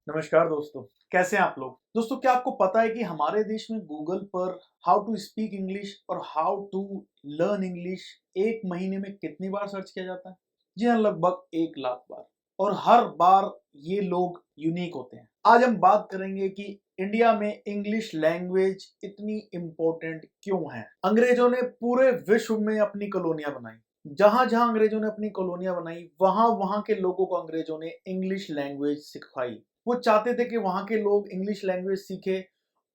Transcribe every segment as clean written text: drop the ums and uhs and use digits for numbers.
नमस्कार दोस्तों। कैसे हैं आप लोग। दोस्तों, क्या आपको पता है कि हमारे देश में गूगल पर हाउ टू स्पीक इंग्लिश और हाउ टू लर्न इंग्लिश एक महीने में कितनी बार सर्च किया जाता है? जी हाँ, लगभग 1 लाख बार। और हर बार ये लोग यूनिक होते हैं। आज हम बात करेंगे कि इंडिया में इंग्लिश लैंग्वेज इतनी इम्पोर्टेंट क्यों है। अंग्रेजों ने पूरे विश्व में अपनी कॉलोनियां बनाई। जहां जहां अंग्रेजों ने अपनी कॉलोनियां बनाई, वहां वहां के लोगों को अंग्रेजों ने इंग्लिश लैंग्वेज सिखाई। वो चाहते थे कि वहां के लोग इंग्लिश लैंग्वेज सीखें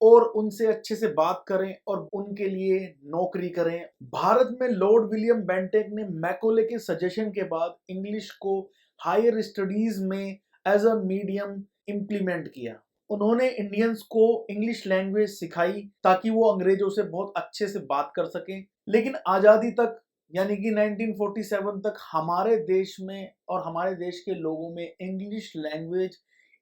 और उनसे अच्छे से बात करें और उनके लिए नौकरी करें। भारत में लॉर्ड विलियम बेंटिक ने मैकोले के सजेशन के बाद इंग्लिश को हायर स्टडीज में एज अ मीडियम इम्प्लीमेंट किया। उन्होंने इंडियंस को इंग्लिश लैंग्वेज सिखाई ताकि वो अंग्रेजों से बहुत अच्छे से बात कर सकें। लेकिन आज़ादी तक, यानी कि 1947 तक, हमारे देश में और हमारे देश के लोगों में इंग्लिश लैंग्वेज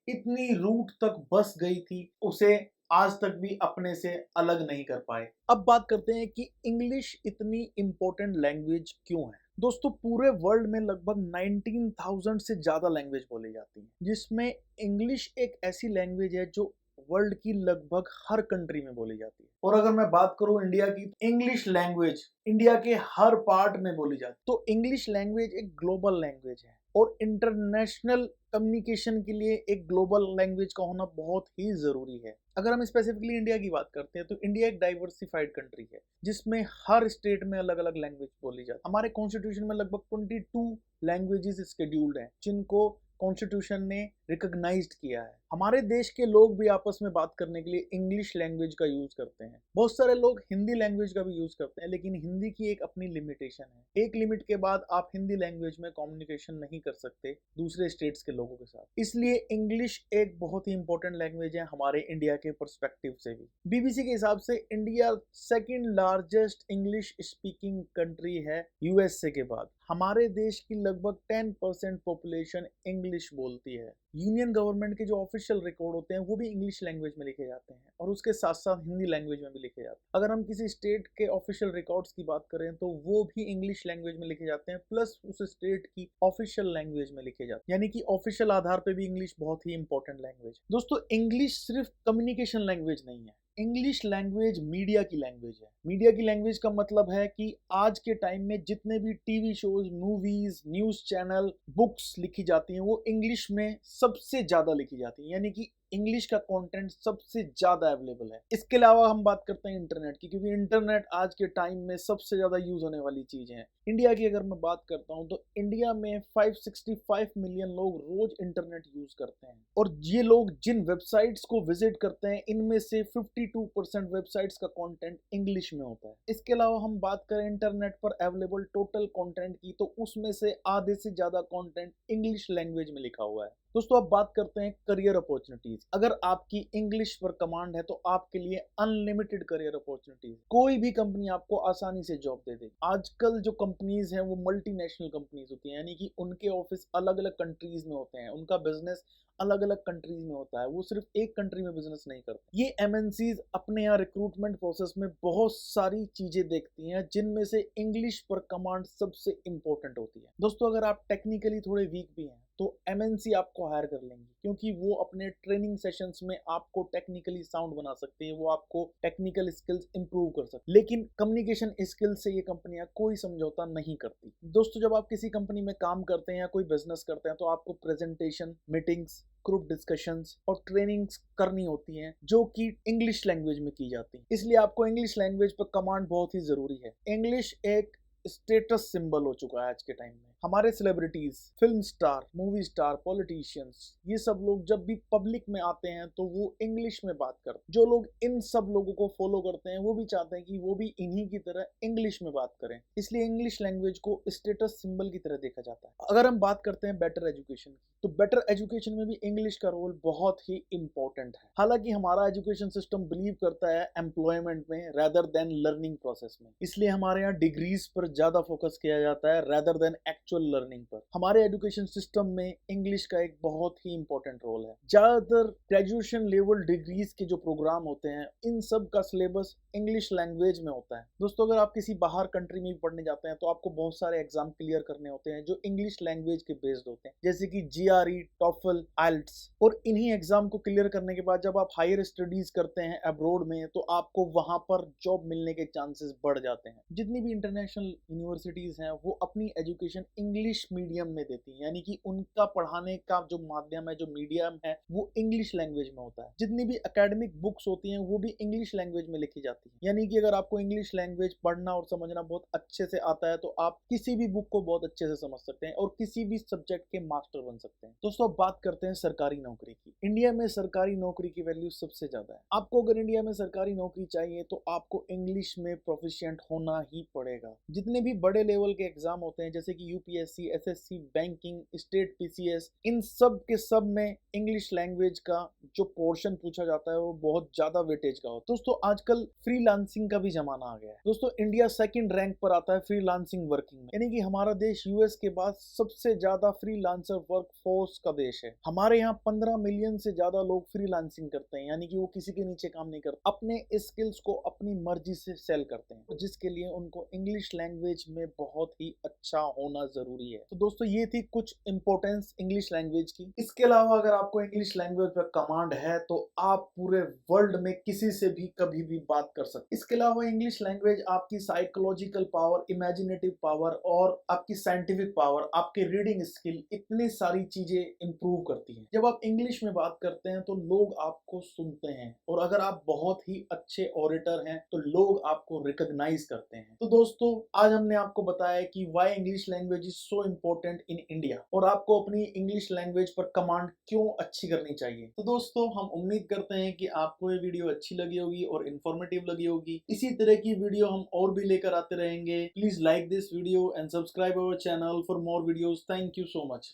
इतनी रूट तक बस गई थी, उसे आज तक भी अपने से अलग नहीं कर पाए। अब बात करते हैं कि इंग्लिश इतनी इंपॉर्टेंट लैंग्वेज क्यों है। दोस्तों, पूरे वर्ल्ड में लगभग 19,000 से ज्यादा लैंग्वेज बोली जाती है, जिसमें इंग्लिश एक ऐसी लैंग्वेज है जो वर्ल्ड की लगभग हर कंट्री में बोली जाती है। और अगर मैं बात करूं इंडिया की, इंग्लिश लैंग्वेज इंडिया के हर पार्ट में बोली जाती है। तो इंग्लिश लैंग्वेज एक ग्लोबल लैंग्वेज है और इंटरनेशनल कम्युनिकेशन के लिए एक ग्लोबल लैंग्वेज का होना बहुत ही जरूरी है। अगर हम स्पेसिफिकली इंडिया की बात करते हैं तो इंडिया एक डाइवर्सिफाइड कंट्री है, जिसमें हर स्टेट में अलग अलग लैंग्वेज बोली जाती है। हमारे कॉन्स्टिट्यूशन में लगभग 22 लैंग्वेजेस स्केड्यूल्ड हैं, जिनको कॉन्स्टिट्यूशन ने रिकॉग्नाइज्ड किया है। हमारे देश के लोग भी आपस में बात करने के लिए इंग्लिश लैंग्वेज का यूज करते हैं। बहुत सारे लोग हिंदी लैंग्वेज का भी यूज करते हैं, लेकिन हिंदी की एक अपनी लिमिटेशन है। एक लिमिट के बाद आप हिंदी लैंग्वेज में कम्युनिकेशन नहीं कर सकते दूसरे स्टेट्स के लोगों के साथ। इसलिए इंग्लिश एक बहुत ही इंपॉर्टेंट लैंग्वेज है हमारे इंडिया के पर्सपेक्टिव से भी। बीबीसी के हिसाब से India second largest English speaking country है यूएसए के बाद। हमारे देश की लगभग 10% पॉपुलेशन इंग्लिश बोलती है। यूनियन गवर्नमेंट के जो ऑफिशियल रिकॉर्ड होते हैं वो भी इंग्लिश लैंग्वेज में लिखे जाते हैं और उसके साथ साथ हिंदी लैंग्वेज में भी लिखे जाते हैं। अगर हम किसी स्टेट के ऑफिशियल रिकॉर्ड्स की बात करें तो वो भी इंग्लिश लैंग्वेज में लिखे जाते हैं, प्लस उस स्टेट की ऑफिशियल लैंग्वेज में लिखे जाते हैं। यानी कि ऑफिशियल आधार पे भी इंग्लिश बहुत ही इंपॉर्टेंट लैंग्वेज। दोस्तों, इंग्लिश सिर्फ कम्युनिकेशन लैंग्वेज नहीं है। इंग्लिश लैंग्वेज मीडिया की लैंग्वेज है। मीडिया की लैंग्वेज का मतलब है कि आज के टाइम में जितने भी TV shows, movies, news channel, books लिखी जाती हैं वो इंग्लिश में सबसे ज्यादा लिखी जाती है। यानी कि इंग्लिश का कंटेंट सबसे ज्यादा अवेलेबल है। इसके अलावा हम बात करते हैं इंटरनेट की, क्योंकि इंटरनेट आज के टाइम में सबसे ज्यादा यूज होने वाली चीज है। इंडिया की अगर मैं बात करता हूं तो इंडिया में 565 मिलियन लोग रोज इंटरनेट यूज करते हैं और ये लोग जिन वेबसाइट्स को विजिट करते हैं इनमें से 52% वेबसाइट्स का कंटेंट इंग्लिश में होता है। इसके अलावा हम बात करें इंटरनेट पर अवेलेबल टोटल कंटेंट की, तो उसमें से आधे से ज्यादा कंटेंट इंग्लिश लैंग्वेज में लिखा हुआ है। दोस्तों, अब बात करते हैं करियर अपॉर्चुनिटीज। अगर आपकी इंग्लिश पर कमांड है तो आपके लिए अनलिमिटेड करियर अपॉर्चुनिटीज। कोई भी कंपनी आपको आसानी से जॉब दे देगी। आजकल जो कंपनीज हैं वो मल्टीनेशनल कंपनीज होती हैं, यानी कि उनके ऑफिस अलग अलग कंट्रीज में होते हैं, उनका बिजनेस अलग अलग कंट्रीज में होता है। वो सिर्फ एक कंट्री में बिजनेस नहीं करते। ये एमएनसीज अपने यहाँ रिक्रूटमेंट प्रोसेस में बहुत सारी चीजें देखती हैं, जिनमें से इंग्लिश पर कमांड सबसे इंपॉर्टेंट होती है। दोस्तों, अगर आप टेक्निकली थोड़े वीक भी हैं तो एमएनसी आपको हायर कर लेंगे, क्योंकि वो अपने ट्रेनिंग सेशंस में आपको टेक्निकली साउंड बना सकते हैं, वो आपको टेक्निकल स्किल्स इंप्रूव कर सकते हैं। लेकिन कम्युनिकेशन स्किल्स से ये कंपनियां कोई समझौता नहीं करती। दोस्तों, जब आप किसी कंपनी में काम करते हैं या कोई बिजनेस करते हैं तो आपको प्रेजेंटेशन, मीटिंग्स, ग्रुप डिस्कशंस और ट्रेनिंग्स करनी होती हैं, जो कि इंग्लिश लैंग्वेज में की जाती हैं। इसलिए आपको इंग्लिश लैंग्वेज पर कमांड बहुत ही जरूरी है। इंग्लिश एक स्टेटस सिंबल हो चुका है आज के टाइम में। हमारे celebrities, film star, movie star, politicians, ये सब लोग जब भी पब्लिक में आते हैं तो वो इंग्लिश में बात करते हैं। जो लोग इन सब लोगों को फॉलो करते हैं वो भी चाहते हैं कि वो भी इन्हीं की तरह इंग्लिश में बात करें। इसलिए इंग्लिश लैंग्वेज को स्टेटस सिंबल की तरह देखा जाता है। अगर हम बात करते हैं बेटर एजुकेशन की, तो बेटर एजुकेशन में भी इंग्लिश का रोल बहुत ही इंपॉर्टेंट है। हालांकि हमारा एजुकेशन सिस्टम बिलीव करता है एम्प्लॉयमेंट में रेदर देन लर्निंग प्रोसेस में, इसलिए हमारे यहाँ डिग्रीज पर ज्यादा फोकस किया जाता है रेदर देन एक्चुअल लर्निंग पर। हमारे एजुकेशन सिस्टम में इंग्लिश का एक बहुत ही इंपॉर्टेंट रोल है। ज्यादातर ग्रेजुएशन लेवल डिग्रीज के जो प्रोग्राम होते हैं इन सब का सिलेबस इंग्लिश लैंग्वेज में होता है। दोस्तों अगर आप किसी बाहर कंट्री में भी पढ़ने जाते हैं तो आपको बहुत सारे एग्जाम क्लियर करने होते हैं जो इंग्लिश लैंग्वेज के बेस्ड होते हैं, जैसे कि GRE, टॉफल, आइल्ट्स। और इन्हीं एग्जाम को क्लियर करने के बाद जब आप हायर स्टडीज करते हैं अब्रोड में तो आपको वहां पर जॉब मिलने के चांसेस बढ़ जाते हैं। जितनी भी इंटरनेशनल यूनिवर्सिटीज हैं वो अपनी एजुकेशन इंग्लिश मीडियम में देती हैं, यानी कि उनका पढ़ाने का जो माध्यम है, जो मीडियम है, वो इंग्लिश लैंग्वेज में होता है। जितनी भी एकेडमिक बुक्स होती हैं वो भी इंग्लिश लैंग्वेज में लिखी जाती है, यानी कि अगर आपको इंग्लिश लैंग्वेज पढ़ना और समझना बहुत अच्छे से आता है तो आप किसी भी बुक को बहुत अच्छे से समझ सकते हैं और किसी भी सब्जेक्ट के मास्टर बन सकते हैं। दोस्तों अब बात करते हैं सरकारी नौकरी की। इंडिया में सरकारी नौकरी की वैल्यू सबसे ज्यादा है। आपको अगर इंडिया में सरकारी नौकरी चाहिए तो आपको इंग्लिश में प्रोफिशिएंट होना ही पड़ेगा। जितने भी बड़े लेवल के एग्जाम होते हैं जैसे कि UPSC, SSC, banking, state PCS, इन सब के सब में इंग्लिश लैंग्वेज का जो पोर्शन पूछा जाता है वो बहुत ज्यादा वेटेज का होता है। दोस्तों आजकल फ्रीलांसिंग का भी जमाना आ गया है। दोस्तों इंडिया सेकंड रैंक पर आता है फ्रीलांसिंग वर्किंग में, यानी कि हमारा देश US के बाद सबसे ज्यादा फ्रीलांसर वर्कफोर्स का देश है। हमारे यहाँ 15 मिलियन से ज्यादा लोग फ्रीलांसिंग करते हैं, यानी कि वो किसी के नीचे काम नहीं करते, अपने स्किल्स को अपनी मर्जी से सेल करते हैं, जिसके लिए उनको इंग्लिश लैंग्वेज में बहुत ही अच्छा होना जरूरी है। तो दोस्तों ये थी कुछ इंपॉर्टेंस इंग्लिश लैंग्वेज की। इसके अलावा अगर आपको इंग्लिश लैंग्वेज पर कमांड है तो आप पूरे वर्ल्ड में किसी से भी कभी भी बात कर सकते हैं। इसके अलावा इंग्लिश लैंग्वेज आपकी साइकोलॉजिकल पावर, इमेजिनेटिव पावर और आपकी साइंटिफिक पावर, आपके रीडिंग स्किल, इतनी सारी चीजें इंप्रूव करती हैं। जब आप इंग्लिश में बात करते हैं तो लोग आपको सुनते हैं और अगर आप बहुत ही अच्छे ऑरेटर हैं तो लोग आपको रिकॉग्नाइज करते हैं। तो दोस्तों आज हमने आपको बताया कि why English language is so important in India और आपको अपनी इंग्लिश लैंग्वेज पर कमांड क्यों अच्छी करनी चाहिए। तो दोस्तों हम उम्मीद करते हैं कि आपको ये वीडियो अच्छी लगी होगी और इन्फॉर्मेटिव लगी होगी। इसी तरह की वीडियो हम और भी लेकर आते रहेंगे। Please like this video and subscribe our channel for more videos. Thank you so much.